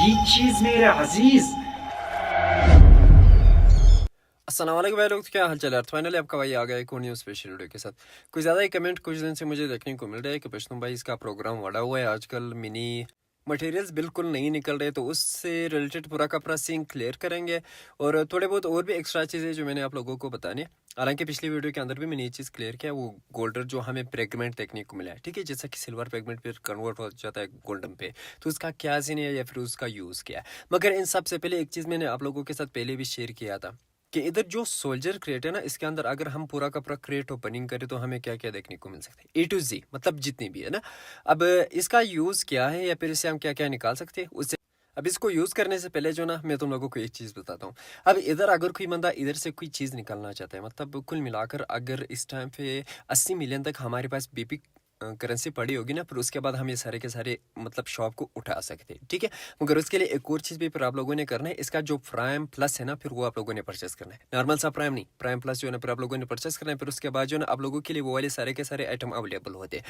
यही चीज मेरे अजीज। अस्सलाम वालेकुम भाई लोग, तो क्या हाल चाल है यार। फाइनली आपका भाई आ गया एक और न्यू स्पेशल वीडियो के साथ। कुछ ज़्यादा ही कमेंट कुछ दिन से मुझे देखने को मिल रहा है कि पश्तून भाई इसका प्रोग्राम बढ़ा हुआ है आजकल, मिनी मटेरियल्स बिल्कुल नहीं निकल रहे, तो उससे रिलेटेड पूरा का पूरा सीन क्लियर करेंगे और थोड़े बहुत और भी एक्स्ट्रा चीज़ें जो मैंने आप लोगों को बतानी है। हालांकि पिछली वीडियो के अंदर भी मैंने ये चीज़ क्लियर किया, वो गोल्डर जो हमें पेगमेंट देखने को मिला है, ठीक है, जैसा कि सिल्वर पेगमेंट पे कन्वर्ट हो जाता है गोल्डन पे, तो उसका क्या सीन है या फिर उसका यूज़ क्या है। मगर इन सबसे पहले एक चीज़ मैंने आप लोगों के साथ पहले भी शेयर किया था कि इधर जो सोल्जर क्रेट है ना, इसके अंदर अगर हम पूरा का पूरा क्रेट ओपनिंग करें तो हमें क्या क्या देखने को मिल सकता है, A to Z, मतलब जितनी भी है ना। अब इसका यूज़ क्या है या फिर इससे हम क्या क्या निकाल सकते हैं उससे। अब इसको यूज़ करने से पहले जो ना मैं तुम लोगों को एक चीज़ बताता हूँ। अब इधर अगर कोई बंदा इधर से कोई चीज़ निकालना चाहता है, मतलब कुल मिलाकर अगर इस टाइम पे 80 मिलियन तक हमारे पास BP करेंसी पड़ी होगी ना, फिर उसके बाद हम ये सारे के सारे मतलब शॉप को उठा सकते हैं, ठीक है। मगर उसके लिए एक और चीज़ भी फिर आप लोगों ने करना है, इसका जो प्राइम प्लस है ना, फिर वो आप लोगों ने परचेस करना है। नॉर्मल सा प्राइम नहीं, प्राइम प्लस जो है ना, फिर आप लोगों ने परचेस करना है। फिर उसके बाद जो है ना आप लोगों के लिए वो वाले सारे के सारे आइटम अवेलेबल होते हैं।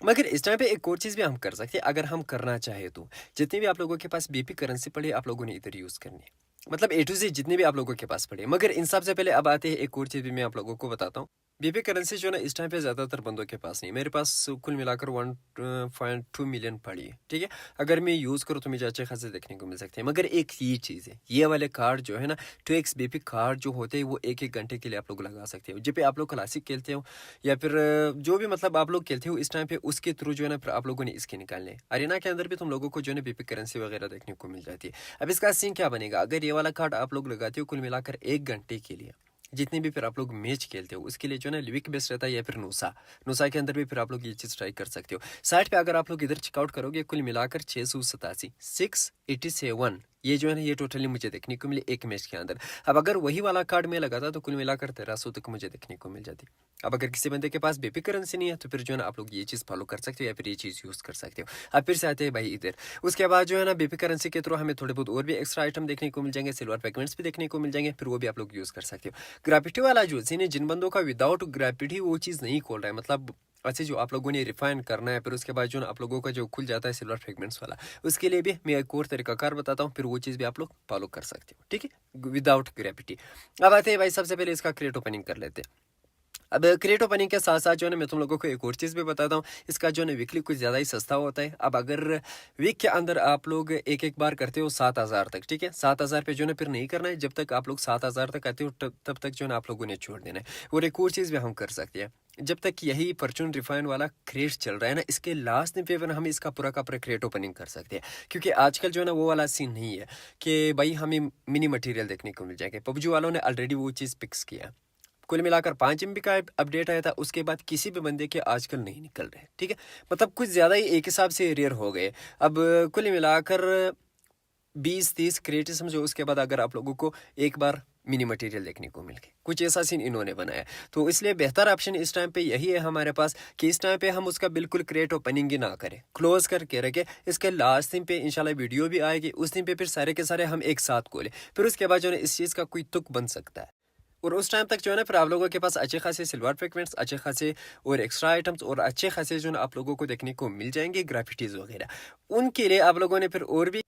मगर इस टाइम पे एक और चीज़ भी हम कर सकते हैं अगर हम करना चाहे तो। जितनी भी आप लोगों के पास BP करेंसी पड़ी आप लोगों ने इधर यूज़ करनी है, मतलब A to Z जितने भी आप लोगों के पास पड़े। मगर इन सबसे पहले अब आते हैं एक और चीज़ भी मैं आप लोगों को बताता हूँ। BP करेंसी जो है ना इस टाइम पे ज़्यादातर बंदों के पास नहीं, मेरे पास कुल मिलाकर 1.2 मिलियन पड़ी है, ठीक है। अगर मैं यूज़ करूँ तो मुझे अच्छे खासे देखने को मिल सकते हैं। मगर एक ये चीज़ है, ये वाले कार्ड जो है ना 2x BP कार्ड जो होते हैं, वो एक एक घंटे के लिए आप लोग लगा सकते हो। जब पे आप लोग क्लासिक खेलते हो या फिर जो भी मतलब आप लोग खेलते हो इस टाइम पे, उसके थ्रू जो है ना फिर आप लोगों ने इसके निकालने। अरेना के अंदर भी तुम लोगों को जो है ना BP करेंसी वगैरह देखने को मिल जाती है। अब इसका सीन क्या बनेगा, अगर ये वाला कार्ड आप लोग लगाते हो कुल मिलाकर 1 घंटे के लिए, जितने भी फिर आप लोग मैच खेलते हो उसके लिए जो है ना लिविक बेस्ट रहता है या फिर नूसा। नूसा के अंदर भी फिर आप लोग ये चीज़ ट्राई कर सकते हो। साइड पे अगर आप लोग इधर चेकआउट करोगे कुल मिलाकर 687 ये जो है ना ये टोटली मुझे देखने को मिले एक मैच के अंदर। अब अगर वही वाला कार्ड मैं लगाता तो कुल मिलाकर 1300 तक मुझे देखने को मिल जाती। अब अगर किसी बंदे के पास BP करेंसी नहीं है तो फिर जो है ना आप लोग ये चीज़ फॉलो कर सकते हो या फिर ये चीज़ यूज़ कर सकते हो। अब फिर से आते हैं भाई इधर। उसके बाद जो है ना BP करेंसी के थ्रू हमें थोड़े बहुत और भी एक्स्ट्रा आइटम देखने को मिल जाएंगे, सिल्वर पेगमेंट्स भी देखने को मिल जाएंगे, फिर वो भी आप लोग यूज़ कर सकते हो। ग्रेविटी वाला जो सीन है, जिन बंदों का विदाउट ग्रेविटी वो चीज़ नहीं खोल रहा है, मतलब अच्छे जो आप लोगों ने रिफाइन करना है, फिर उसके बाद जो ना आप लोगों का जो खुल जाता है सिल्वर फ्रेगमेंट्स वाला, उसके लिए भी मैं एक और तरीकाकार बताता हूँ, फिर वो चीज़ भी आप लोग फॉलो कर सकते हो, ठीक है, विदाउट ग्रेविटी। अब आते हैं भाई, सबसे पहले इसका क्रेट ओपनिंग कर लेते हैं। अब क्रेट ओपनिंग के साथ साथ जो है ना मैं तुम लोगों को एक और चीज़ भी बताता हूँ, इसका जो है ना वीकली कुछ ज़्यादा ही सस्ता होता है। अब अगर वीक के अंदर आप लोग एक एक बार करते हो 7,000 तक, ठीक है, 7,000 पे जो है ना फिर नहीं करना है, जब तक आप लोग 7,000 तक आते हो तब तक जो है ना आप लोगों ने छोड़ देना है। और एक और चीज़ भी हम कर सकते हैं, जब तक यही फॉर्च्यून रिफाइन वाला क्रेट चल रहा है ना, इसके लास्ट दिन पे फिर हम इसका पूरा का पूरा क्रेट ओपनिंग कर सकते हैं। क्योंकि आजकल जो है ना वो वाला सीन नहीं है कि भाई हमें मिनी मटेरियल देखने को मिल जाएगा। पबजी वालों ने ऑलरेडी वो चीज़ फिक्स किया। कुल मिलाकर 5 MB का अपडेट आया था, उसके बाद किसी भी बंदे के आजकल नहीं निकल रहे, ठीक है, मतलब कुछ ज़्यादा ही एक हिसाब से रेयर हो गए। अब कुल मिलाकर 20-30 क्रिएटिव समझो, उसके बाद अगर आप लोगों को एक बार मिनी मटेरियल देखने को मिल गए, कुछ ऐसा सीन इन्होंने बनाया। तो इसलिए बेहतर ऑप्शन इस टाइम पे यही है हमारे पास कि इस टाइम पे हम उसका बिल्कुल क्रिएट ओपनिंग ही ना करें, क्लोज करके रखें। इसके लास्ट दिन पे इंशाल्लाह वीडियो भी आएगी, उस दिन पे फिर सारे के सारे हम एक साथ खोलें, फिर उसके बाद जो है इस चीज़ का कोई तुक बन सकता है। और उस टाइम तक जो है ना फिर आप लोगों के पास अच्छे खासे सिल्वर फ्रेगमेंट्स, अच्छे खासे और एक्स्ट्रा आइटम्स और अच्छे खासे जो है आप लोगों को देखने को मिल जाएंगे ग्राफिटीज़ वगैरह। उनके लिए आप लोगों ने फिर और भी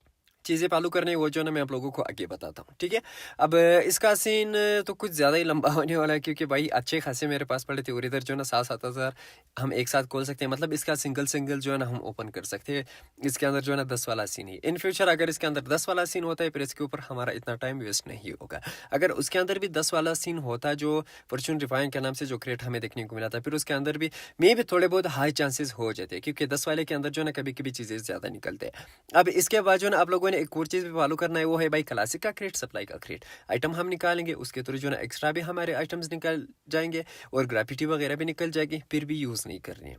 चीज़ें फॉलो करनी, वो जो ना मैं आप लोगों को आगे बताता हूँ, ठीक है। अब इसका सीन तो कुछ ज़्यादा ही लंबा होने वाला है, क्योंकि भाई अच्छे खासे मेरे पास पड़े थे और इधर जो ना 7,000 हम एक साथ खोल सकते हैं, मतलब इसका सिंगल सिंगल जो है ना हम ओपन कर सकते हैं। इसके अंदर जो है ना 10 वाला सीन है। इन फ्यूचर अगर इसके अंदर 10 वाला सीन होता है फिर इसके ऊपर हमारा इतना टाइम वेस्ट नहीं होगा। अगर उसके अंदर भी 10 वाला सीन होता जो फॉर्च्यून रिफाइन के नाम से जो क्रेट हमें देखने को मिला था, फिर उसके अंदर भी मे भी थोड़े बहुत हाई चांसेस हो जाते हैं, क्योंकि 10 वाले के अंदर जो है ना कभी कभी चीज़ें ज़्यादा निकलते हैं। अब इसके बाद जो है ना आप लोगों ने एक और चीज़ भी फॉलो करना है, वो है भाई क्लासिक का क्रेट, सप्लाई का क्रेट। आइटम हम निकालेंगे, उसके थ्रू जो है ना एक्स्ट्रा भी हमारे आइटम्स निकल जाएंगे और ग्रेविटी वगैरह भी निकल जाएगी, फिर भी यूज़ नहीं करनी है।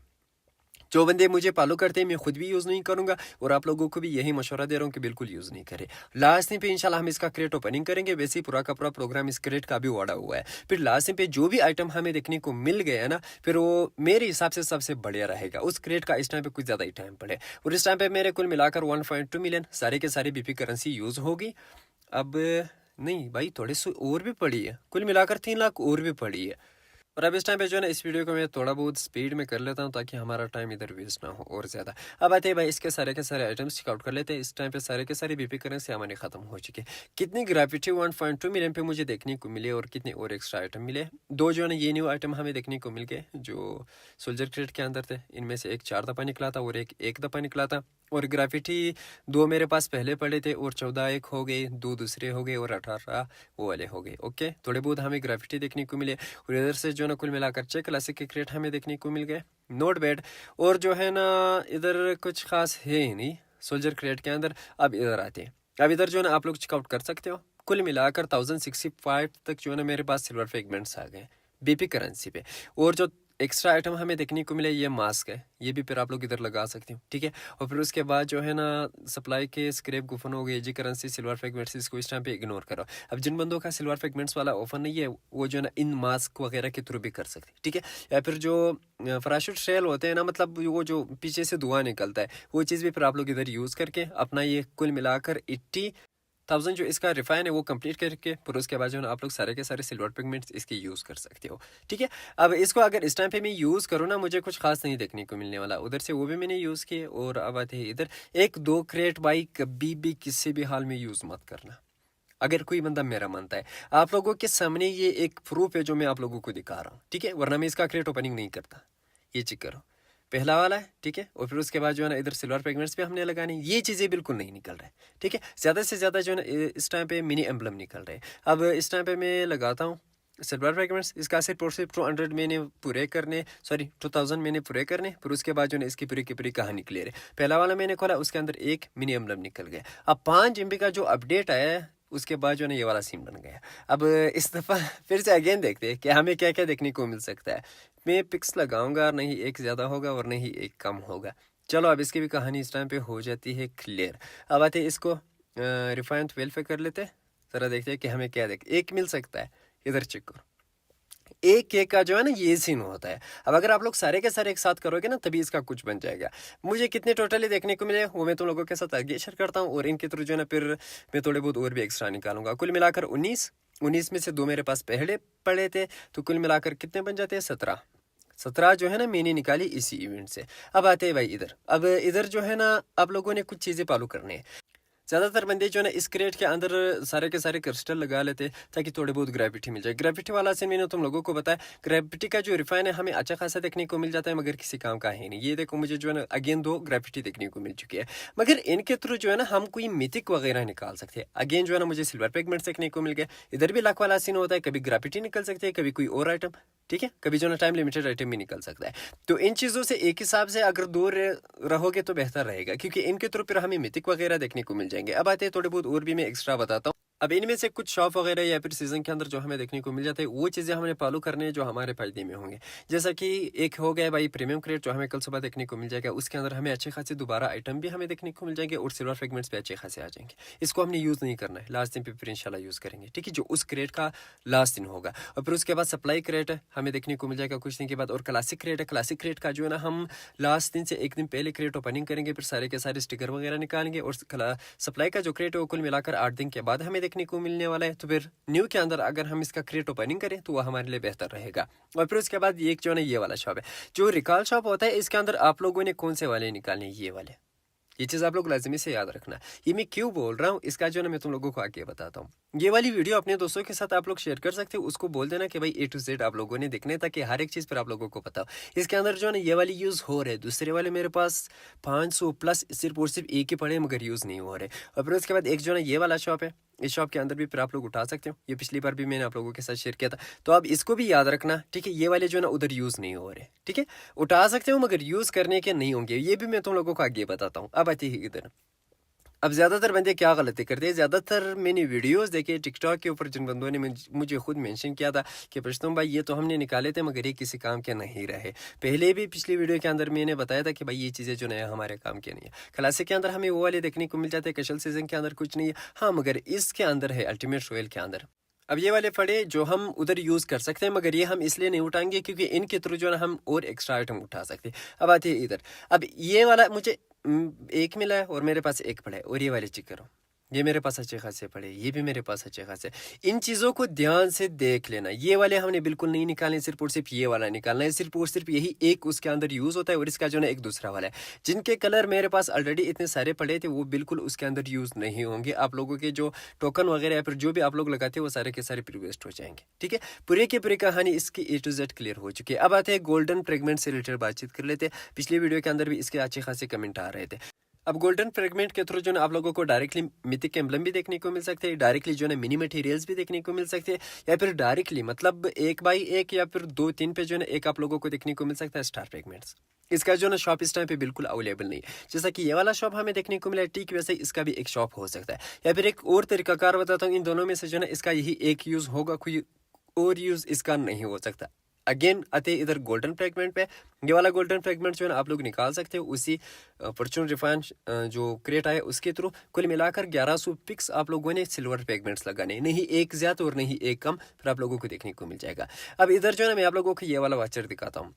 जो बंदे मुझे फॉलो करते हैं मैं खुद भी यूज़ नहीं करूंगा और आप लोगों को भी यही मशवरा दे रहा हूँ कि बिल्कुल यूज़ नहीं करें। लास्ट दिन पे इंशाल्लाह हम इसका क्रेट ओपनिंग करेंगे, वैसे ही पूरा का पूरा प्रोग्राम इस क्रेट का भी वाड़ा हुआ है। फिर लास्ट दिन पे जो भी आइटम हमें देखने को मिल गया ना, फिर वो मेरे हिसाब से सबसे बढ़िया रहेगा। उस क्रेट का इस टाइम पे कुछ ज़्यादा ही टाइम पड़े, और इस टाइम पे मेरे कुल मिलाकर 1.2 मिलियन सारे के सारे BP करेंसी यूज़ होगी। अब नहीं भाई, थोड़े से और भी पड़ी है, कुल मिलाकर 3 लाख और भी पड़ी है। और अब इस टाइम पे जो है ना इस वीडियो को मैं थोड़ा बहुत स्पीड में कर लेता हूँ ताकि हमारा टाइम इधर वेस्ट ना हो और ज़्यादा। अब आते हैं भाई इसके सारे के सारे आइटम्स चेकआउट कर लेते हैं। इस टाइम पे सारे के सारे बीपी करेंसी हमारे ख़त्म हो चुके हैं। कितनी ग्रेविटी 1.2 मिलियन पे मुझे देखने को मिले और कितने और एक्स्ट्रा आइटम मिले। दो जो है ना ये न्यू आइटम हमें देखने को मिल गए जो सोल्जर क्रेट के अंदर थे। इनमें से एक 4 दफ़ा निकला था और एक दफ़ा निकला था। और ग्राफिटी 2 मेरे पास पहले पड़े थे और 14 एक हो गए, 2 दूसरे हो गए और 18 वो वाले हो गए। ओके, थोड़े बहुत हमें ग्राफिटी देखने को मिले और इधर से जो ना कुल मिलाकर 6 क्लासिक के क्रेट हमें देखने को मिल गए। Note bad. और जो है ना इधर कुछ खास है ही नहीं सोल्जर क्रेट के अंदर। अब इधर आते हैं। अब इधर जो है ना आप लोग चेकआउट कर सकते हो। कुल मिलाकर 1065 तक जो है ना मेरे पास सिल्वर फ्रेगमेंट्स आ गए बीपी करेंसी पे। और जो एक्स्ट्रा आइटम हमें देखने को मिले ये मास्क है, ये भी फिर आप लोग इधर लगा सकते हो, ठीक है। और फिर उसके बाद जो है ना सप्लाई के स्क्रैप गुफन हो गए, जी करेंसी, सिल्वर फ्रेगमेंट्स, इसको इस टाइम पे इग्नोर करो। अब जिन बंदों का सिल्वर फ्रेगमेंट्स वाला ऑफर नहीं है वो जो है ना इन मास्क वगैरह के थ्रू भी कर सकते हैं, ठीक है। या फिर जो फ्राशुट शेल होते हैं ना, मतलब वो जो पीछे से धुआं निकलता है, वो चीज़ भी फिर आप लोग इधर यूज़ करके अपना ये कुल मिलाकर 80,000 जो इसका रिफाइन है वो कंप्लीट करके फिर उसके बाद जो है आप लोग सारे के सारे सिल्वर पिगमेंट्स इसके यूज़ कर सकते हो, ठीक है। अब इसको अगर इस टाइम पे मैं यूज़ करूँ ना, मुझे कुछ खास नहीं देखने को मिलने वाला। उधर से वो भी मैंने यूज़ किए। और अब आते हैं इधर 1-2 क्रेट बाई कभी भी किसी भी हाल में यूज़ मत करना अगर कोई बंदा मेरा मानता है। आप लोगों के सामने ये एक प्रूफ है जो मैं आप लोगों को दिखा रहा हूँ, ठीक है, वरना मैं इसका क्रेट ओपनिंग नहीं करता। ये चेक करो, पहला वाला है, ठीक है। और फिर उसके बाद जो है ना इधर सिल्वर पिगमेंट्स पे हमने लगाने, ये चीज़ें बिल्कुल नहीं निकल रहा है, ठीक है। ज़्यादा से ज़्यादा जो है ना इस टाइम पे मिनी एम्बलम निकल रहे हैं। अब इस टाइम पे मैं लगाता हूँ सिल्वर फ्रेगमेंट्स, इसका सिर्फ और सिर्फ 200 मैंने पूरे करने, सॉरी 2000 मैंने पूरे करने। फिर उसके बाद जो है इसकी पूरी की पूरी कहानी क्लियर है। पहला वाला मैंने खोला, उसके अंदर एक मिनी एम्बलम निकल गया। अब 5 MB का जो अपडेट आया है उसके बाद जो है ये वाला सीन बन गया। अब इस दफ़ा फिर से अगेन देखते हैं कि हमें क्या क्या देखने को मिल सकता है। मैं पिक्स लगाऊंगा, नहीं एक ज़्यादा होगा और नहीं एक कम होगा। चलो अब इसकी भी कहानी इस टाइम पे हो जाती है क्लियर। अब आते इसको रिफाइंड 12 पे कर लेते, ज़रा देखते हैं कि हमें क्या एक मिल सकता है। इधर चेक करो, एक केक का जो है ना ये सीन होता है। अब अगर आप लोग सारे के सारे एक साथ करोगे ना तभी इसका कुछ बन जाएगा। मुझे कितने टोटली देखने को मिले वो मैं तुम लोगों के साथ आगे शेयर करता हूँ और इनके थ्रू जो है ना फिर मैं थोड़े बहुत और भी एक्स्ट्रा निकालूंगा। कुल मिलाकर 19 में से 2 मेरे पास पहले पड़े थे, तो कुल मिलाकर कितने बन जाते हैं 17 जो है ना मैंने निकाली इसी इवेंट से। अब आते हैं भाई इधर। अब इधर जो है ना आप लोगों ने कुछ चीज़ें फॉलो करनी है। ज़्यादातर बंदे जो है ना इस क्रेट के अंदर सारे के सारे क्रिस्टल लगा लेते ताकि थोड़े बहुत ग्रेविटी मिल जाए। ग्रेविटी वाला से मैंने तुम लोगों को बताया, ग्रेविटी का जो रिफाइन है हमें अच्छा खासा देखने को मिल जाता है मगर किसी काम का है नहीं। ये देखो मुझे जो है ना अगेन 2 ग्रेविटी देखने को मिल चुकी है, मगर इनके थ्रू जो है ना हम कोई मिथिक वगैरह निकाल सकते हैं। अगेन जो है ना मुझे सिल्वर पिगमेंट्स देखने को मिल गए। इधर भी लक वाला सीन होता है, कभी ग्रेविटी निकल सकती है, कभी कोई और आइटम, ठीक है, कभी जो ना टाइम लिमिटेड आइटम भी निकल सकता है। तो इन चीज़ों से एक हिसाब से अगर दूर रहोगे तो बेहतर रहेगा क्योंकि इनके थ्रू फिर हमें मिथिक वगैरह देखने को मिल जाएंगे। अब आते हैं थोड़े बहुत और भी मैं एक्स्ट्रा बताता हूँ। अब इनमें से कुछ शॉप वगैरह या फिर सीजन के अंदर जो हमें देखने को मिल जाता है वो चीज़ें हमें फॉलो करने हैं जो हमारे फायदे में होंगे। जैसा कि एक हो गया भाई प्रीमियम क्रेट जो हमें कल सुबह देखने को मिल जाएगा, उसके अंदर हमें अच्छे खासे दोबारा आइटम भी हमें देखने को मिल जाएंगे और सिल्वर फ्रेगमेंट्स भी अच्छे खासे आ जाएंगे। इसको हमने यूज़ नहीं करना है, लास्ट दिन पे फिर इंशाल्लाह यूज़ करेंगे, ठीक है, जो उस क्रेट का लास्ट दिन होगा। और फिर उसके बाद सप्लाई क्रेट है हमें देखने को मिल जाएगा कुछ दिन के बाद। और क्लासिक क्रेट है, क्लासिक क्रेट का जो है ना हम लास्ट दिन से एक दिन पहले क्रेट ओपनिंग करेंगे, फिर सारे के सारे स्टिकर वगैरह निकालेंगे। और सप्लाई का जो क्रेट है वो कुल मिलाकर 8 दिन के बाद हमें देखने को मिलने वाला है। तो फिर न्यू के अंदर अगर हम इसका क्रेट ओपनिंग करें तो वह हमारे लिए बेहतर रहेगा। और फिर उसके बाद एक जो है ना ये वाला शॉप है, जो रिकॉल शॉप होता है, इसके अंदर आप लोगों ने कौन से वाले निकालने, ये वाले। ये चीज़ आप लोग लाजमी से याद रखना। ये मैं क्यों बोल रहा हूँ इसका जो है ना मैं तुम लोगों को आगे बताता हूँ। ये वाली वीडियो अपने दोस्तों के साथ आप लोग शेयर कर सकते हो, उसको बोल देना कि भाई A to Z आप लोगों ने देखने ताकि हर एक चीज़ पर आप लोगों को पता हो। इसके अंदर जो है ना ये वाली यूज़ हो रहे, दूसरे वाले मेरे पास 500 प्लस सिर्फ और सिर्फ एक ही पड़े मगर यूज़ नहीं हो रहे। और फिर उसके बाद एक जो है ना ये वाला शॉप है, इस शॉप के अंदर भी फिर आप लोग उठा सकते हो। ये पिछली बार भी मैंने आप लोगों के साथ शेयर किया था, तो आप इसको भी याद रखना, ठीक है। ये वाले जो है ना उधर यूज़ नहीं हो रहे, ठीक है, उठा सकते हो मगर यूज़ करने के नहीं होंगे। ये भी मैं तुम लोगों को आगे बताता हूँ। अब आती है इधर। अब ज़्यादातर बंदे क्या गलती करते हैं, ज़्यादातर मैंने वीडियोस देखे टिकटॉक के ऊपर जिन बंदों ने मुझे खुद मेंशन किया था कि पुरुषोत्तम भाई ये तो हमने निकाले थे मगर ये किसी काम के नहीं रहे। पहले भी पिछली वीडियो के अंदर मैंने बताया था कि भाई ये चीज़ें जो नया हमारे काम के नहीं है। क्लासिक के अंदर हमें वो वाले देखने को मिल जाते हैं, कशल सीजन के अंदर कुछ नहीं है, हाँ मगर इसके अंदर है अल्टीमेट रॉयल के अंदर। अब ये वाले फड़े जो हम उधर यूज़ कर सकते हैं मगर ये हम इसलिए नहीं उठाएंगे क्योंकि इनके थ्रू जो है हम और एक्स्ट्रा आइटम उठा सकते हैं। अब आते हैं इधर। अब ये वाला मुझे एक मिला है और मेरे पास एक पड़ा है। और ये वाले चेक करो, ये मेरे पास अच्छे खासे पड़े, ये भी मेरे पास अच्छे खासे। इन चीज़ों को ध्यान से देख लेना। ये वाले हमने बिल्कुल नहीं निकालने, सिर्फ और सिर्फ ये वाला निकालना है। सिर्फ और सिर्फ यही एक उसके अंदर यूज़ होता है और इसका जो है एक दूसरा वाला है। जिनके कलर मेरे पास ऑलरेडी इतने सारे पड़े थे वो बिल्कुल उसके अंदर यूज़ नहीं होंगे। आप लोगों के जो टोकन वगैरह या फिर जो भी आप लोग लगाते हैं वो सारे के सारे प्री वेस्ट हो जाएंगे। ठीक है, पूरे की पूरी कहानी इसकी A to Z क्लियर हो चुकी है। अब आते हैं गोल्डन फ्रेगमेंट से रिलेटेड बातचीत कर लेते हैं। पिछली वीडियो के अंदर भी इसके अच्छे खासे कमेंट आ रहे थे। अब गोल्डन फ्रेगमेंट के थ्रू जो है आप लोगों को डायरेक्टली मिथिक एम्बलम भी देखने को मिल सकते हैं, डायरेक्टली जो है मिनी मटेरियल्स भी देखने को मिल सकते हैं, या फिर डायरेक्टली मतलब 1x1 या फिर 2-3 पे जो है एक आप लोगों को देखने को मिल सकता है स्टार फ्रेगमेंट्स। इसका जो ना शॉप इस टाइम पे बिल्कुल अवेलेबल नहीं है। जैसा कि ये वाला शॉप हमें देखने को मिला है ठीक वैसे इसका भी एक शॉप हो सकता है। या फिर एक और तरीकाकार बताता हूँ, इन दोनों में से जो है इसका यही एक यूज़ होगा, कोई और यूज़ इसका नहीं हो सकता। अगेन आते इधर गोल्डन फ्रेगमेंट पे, ये वाला गोल्डन फ्रेगमेंट जो है आप लोग निकाल सकते हो उसी फॉर्चून रिफाइन जो क्रिएट आया उसके थ्रू। कुल मिलाकर 1100 पिक्स आप लोगों ने सिल्वर फ्रेगमेंट्स लगाने, नहीं एक ज्यादा और नहीं एक कम, फिर आप लोगों को देखने को मिल जाएगा। अब इधर जो है मैं आप लोगों को ये वाला वाचर दिखाता हूँ,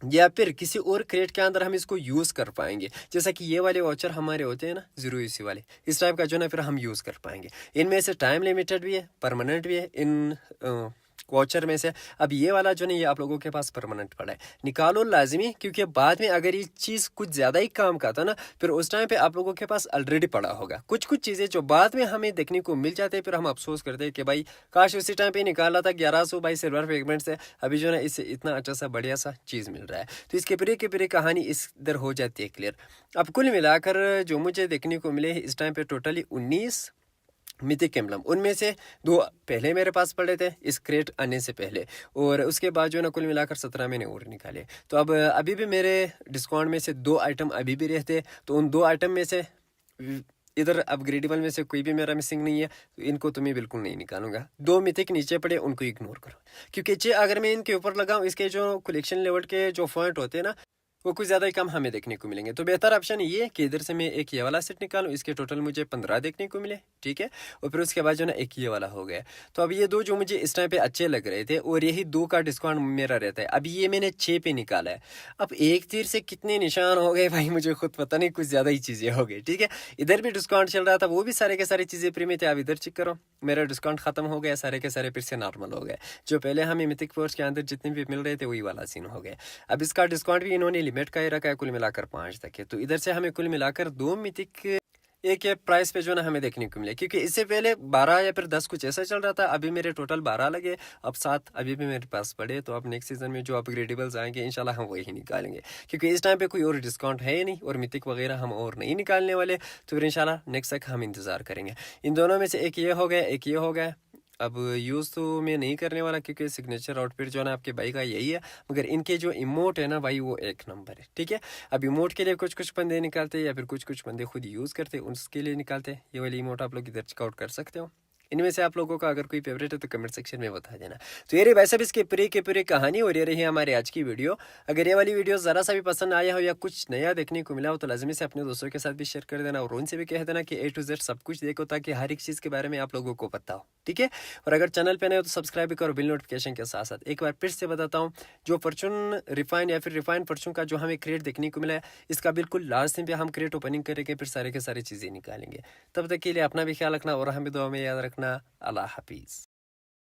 या फिर किसी और क्रेट के अंदर हम इसको यूज़ कर पाएंगे। जैसा कि ये वाले वाचर हमारे होते हैं ना 0 वाले, इस टाइप का जो है फिर हम यूज़ कर पाएंगे। इनमें से टाइम लिमिटेड भी है, परमानेंट भी है इन वाचर में से। अब ये वाला जो नहीं ये आप लोगों के पास परमानेंट पड़ा है, निकालो लाजमी, क्योंकि बाद में अगर ये चीज़ कुछ ज़्यादा ही काम का था ना फिर उस टाइम पे आप लोगों के पास ऑलरेडी पड़ा होगा। कुछ कुछ चीज़ें जो बाद में हमें देखने को मिल जाते हैं फिर हम अफसोस करते हैं कि भाई काश उसी टाइम पे निकाला था 1100 बाई सिल्वर फ्रेगमेंट से, अभी जो है इससे इतना अच्छा सा बढ़िया सा चीज़ मिल रहा है। तो इसके पूरी कहानी इस इधर हो जाती है क्लियर। अब कुल मिलाकर जो मुझे देखने को मिले इस टाइम पे टोटली 19 मिथिक एम्बलम, उनमें से 2 पहले मेरे पास पड़े थे इस क्रेट आने से पहले, और उसके बाद जो है ना कुल मिलाकर 17 मैंने और निकाले। तो अब अभी भी मेरे डिस्काउंट में से 2 आइटम अभी भी रहते, तो उन 2 आइटम में से इधर अपग्रेडेबल में से कोई भी मेरा मिसिंग नहीं है, तो इनको तो मैं बिल्कुल नहीं निकालूंगा। 2 मिथिक नीचे पड़े उनको इग्नोर करो, क्योंकि अगर मैं इनके ऊपर लगाऊं इसके जो कलेक्शन लेवल के जो पॉइंट होते हैं ना वो कुछ ज़्यादा ही कम हमें देखने को मिलेंगे। तो बेहतर ऑप्शन ये है कि इधर से मैं एक ये वाला सेट निकालूं, इसके टोटल मुझे 15 देखने को मिले, ठीक है, और फिर उसके बाद जो ना एक ये वाला हो गया। तो अब ये 2 जो मुझे इस टाइम पे अच्छे लग रहे थे और यही 2 का डिस्काउंट मेरा रहता है। अभी ये मैंने 6 पे निकाला है। अब एक तीर से कितने निशान हो गए भाई मुझे खुद पता नहीं, कुछ ज़्यादा ही चीज़ें हो गई। ठीक है, इधर भी डिस्काउंट चल रहा था, वो भी सारे के सारे चीज़ें प्री में थे। अब इधर चेक करो, मेरा डिस्काउंट खत्म हो गया, सारे के सारे फिर से नॉर्मल हो गए। जो पहले हमें मिथिक फोर्स के अंदर जितने भी मिल रहे थे वही वाला सीन हो गया। अब इसका डिस्काउंट भी इन्होंने लिमिट का ही रखा है, कुल मिलाकर 5 तक है। तो इधर से हमें कुल मिलाकर 2 मिथिक एक प्राइस पे जो ना हमें देखने को मिले, क्योंकि इससे पहले 12 या फिर 10 कुछ ऐसा चल रहा था। अभी मेरे टोटल 12 लगे, अब 7 अभी भी मेरे पास पड़े। तो अब नेक्स्ट सीजन में जो अपग्रेडेबल्स आएंगे इंशाल्लाह हम वही निकालेंगे, क्योंकि इस टाइम पे कोई और डिस्काउंट है ही नहीं और मिथिक वगैरह हम और नहीं निकालने वाले। तो फिर इंशाल्लाह नेक्स्ट तक हम इंतज़ार करेंगे। इन दोनों में से एक ये हो गया, एक ये हो गया। अब यूज़ तो मैं नहीं करने वाला क्योंकि सिग्नेचर आउटफिट जो है ना आपके भाई का यही है, मगर इनके जो इमोट है ना भाई वो एक नंबर है। ठीक है, अब इमोट के लिए कुछ कुछ बंदे निकालते हैं या फिर कुछ कुछ बंदे खुद यूज़ करते हैं, उसके लिए निकालते हैं। ये वाली इमोट आप लोग इधर चेकआउट कर सकते हो। इनमें से आप लोगों का अगर कोई फेवरेट है तो कमेंट सेक्शन में बता देना। तो ये रही वैसे भी इसकी पूरी कहानी और ये रही हमारी आज की वीडियो। अगर ये वाली वीडियो ज़रा सा भी पसंद आया हो या कुछ नया देखने को मिला हो तो लाजमी से अपने दोस्तों के साथ भी शेयर कर देना और उनसे भी कह देना कि A to Z सब कुछ देखो, ताकि हर एक चीज़ के बारे में आप लोगों को पता हो। ठीक है, और अगर चैनल पे नए हो तो सब्सक्राइब भी करो बिल नोटिफिकेशन के साथ साथ। एक बार फिर से बताता हूँ, जो फॉर्चून रिफाइन या फिर रिफाइन फॉर्चून का जो हमें क्रेट देखने को मिला है, इसका बिल्कुल लास्ट टाइम पे हम क्रेट ओपनिंग करेंगे, फिर सारे के सारी चीज़ें निकालेंगे। तब तक के लिए अपना भी ख्याल रखना और हमें दुआ में याद रखना। अल्लाह हाफिज़।